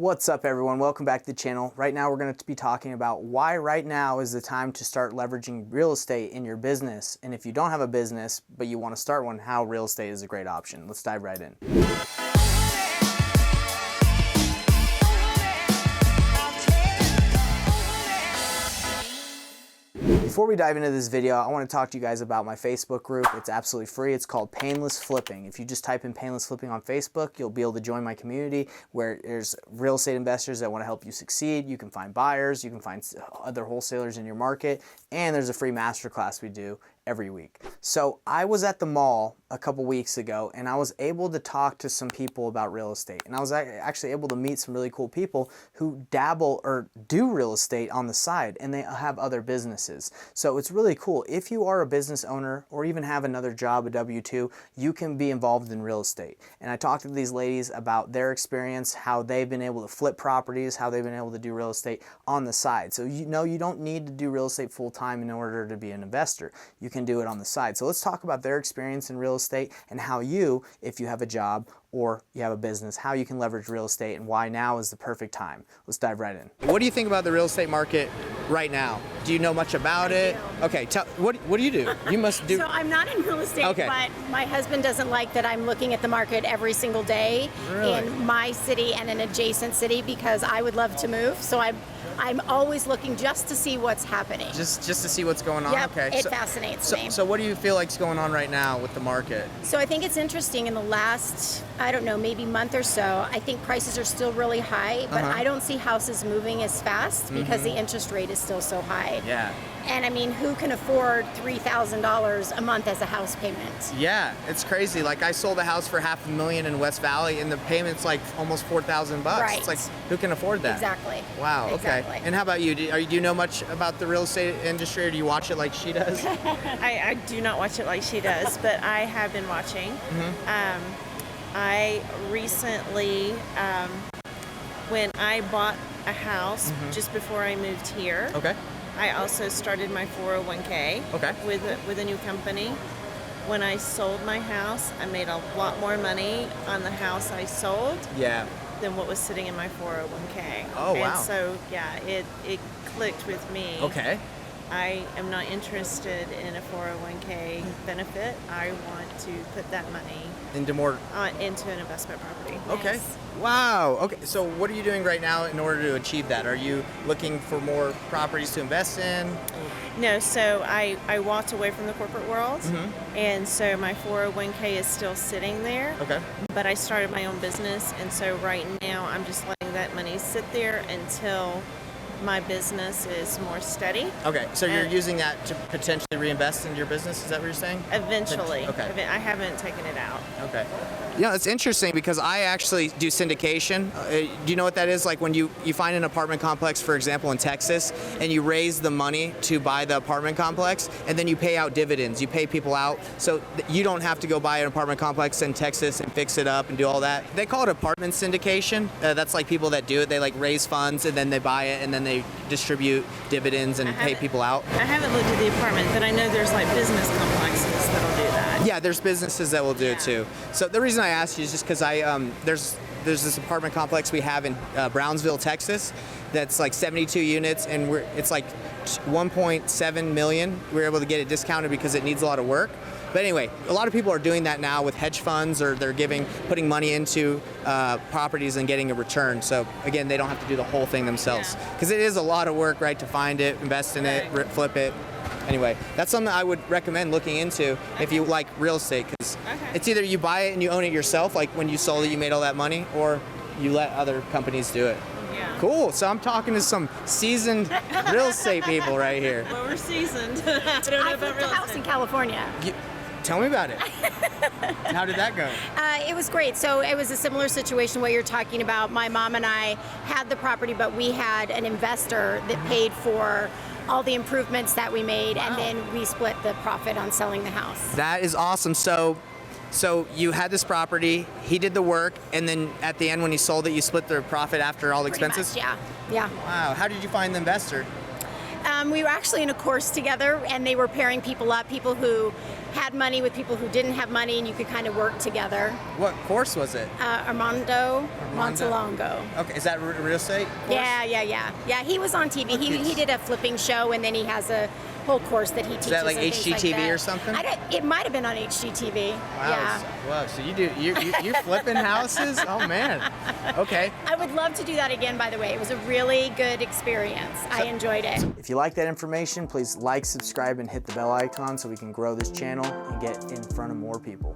What's up everyone, welcome back to the channel. Right now we're going to be talking about why right now is the time to start leveraging real estate in your business. And if you don't have a business but you want to start one, how real estate is a great option. Let's dive right in. Before we dive into this video, I want to talk to you guys about my Facebook group. It's absolutely free. It's called Painless Flipping. If you just type in Painless Flipping on Facebook, you'll be able to join my community where there's real estate investors that want to help you succeed. You can find buyers, you can find other wholesalers in your market, and there's a free masterclass we do every week. So I was at the mall a couple weeks ago and I was able to talk to some people about real estate, and I was actually able to meet some really cool people who dabble or do real estate on the side, and they have other businesses. So it's really cool. If you are a business owner or even have another job, a W-2, you can be involved in real estate. And I talked to these ladies about their experience, how they've been able to flip properties, how they've been able to do real estate on the side. So you know you don't need to do real estate full time in order to be an investor. You can do it on the side. So let's talk about their experience in real estate and how you, if you have a job or you have a business, how you can leverage real estate and why now is the perfect time. Let's dive right in. What do you think about the real estate market right now? Do you know much about it? Okay, what do you do? You must do. So I'm not in real estate, okay, but my husband doesn't like that I'm looking at the market every single day in my city and an adjacent city because I would love to move. So I'm always looking just to see what's happening. Just to see what's going on? Yep, okay. it fascinates me. So what do you feel like's going on right now with the market? So I think it's interesting in the last, I don't know, maybe month or so, I think prices are still really high, but I don't see houses moving as fast because the interest rate is still so high. Yeah. And I mean, who can afford $3,000 a month as a house payment? Yeah, it's crazy. Like I sold a house for $500,000 in West Valley and the payment's like almost $4,000. Right. It's like, who can afford that? Exactly. Wow, okay. Exactly. And how about you? Do you know much about the real estate industry, or do you watch it like she does? I do not watch it like she does, but I have been watching. I recently, when I bought a house just before I moved here, Okay. I also started my 401k with a new company. When I sold my house, I made a lot more money on the house I sold than what was sitting in my 401k. Oh, wow. And so, yeah, it clicked with me. Okay. I am not interested in a 401k benefit. I want to put that money Into more into an investment property. Okay. Yes. Wow. Okay. So what are you doing right now in order to achieve that? Are you looking for more properties to invest in? No, so I walked away from the corporate world, and so my 401k is still sitting there. Okay. But I started my own business, and so right now I'm just letting that money sit there until my business is more steady. Okay, so you're using that to potentially reinvest in your business, is that what you're saying? Eventually. Okay. I haven't taken it out. Okay. Yeah, it's interesting because I actually do syndication. Do you know what that is? Like when you find an apartment complex, for example, in Texas, and you raise the money to buy the apartment complex, and then you pay out dividends. You pay people out, so you don't have to go buy an apartment complex in Texas and fix it up and do all that. They call it apartment syndication. That's like people that do it. They like raise funds and then they buy it and then they distribute dividends and pay people out. I haven't looked at the apartment, but I know there's like business complexes that'll do that. Yeah, there's businesses that will do it too. So the reason I asked you is just because there's this apartment complex we have in Brownsville, Texas, that's like 72 units, and it's like 1.7 million. We're able to get it discounted because it needs a lot of work. But anyway, a lot of people are doing that now with hedge funds, or they're putting money into properties and getting a return. So again, they don't have to do the whole thing themselves because it is a lot of work, right, to find it, invest in it, flip it. Anyway, that's something I would recommend looking into if you like real estate, because it's either you buy it and you own it yourself, like when you sold it, you made all that money, or you let other companies do it. Yeah. Cool. So I'm talking to some seasoned real estate people right here. Well, we're seasoned. I don't know I about flipped a real house estate. in California. Tell me about it. How did that go? It was great. So it was a similar situation what you're talking about. My mom and I had the property, but we had an investor that paid for all the improvements that we made, and then we split the profit on selling the house. That is awesome. So you had this property, he did the work, and then at the end when he sold it, you split the profit after all the Pretty expenses? much, yeah. Wow. How did you find the investor? We were actually in a course together, and they were pairing people up, people who had money with people who didn't have money, and you could kind of work together. What course was it? Armando Montalongo. Okay, is that real estate course? Yeah, he was on TV. He did a flipping show, and then he has a whole course that he teaches. Is that like and things HGTV like that. or something? It might have been on HGTV. Wow. Yeah. Wow. So you're flipping houses? Oh man. Okay. I would love to do that again, by the way. It was a really good experience. I enjoyed it. If you like that information, please like, subscribe, and hit the bell icon so we can grow this channel and get in front of more people.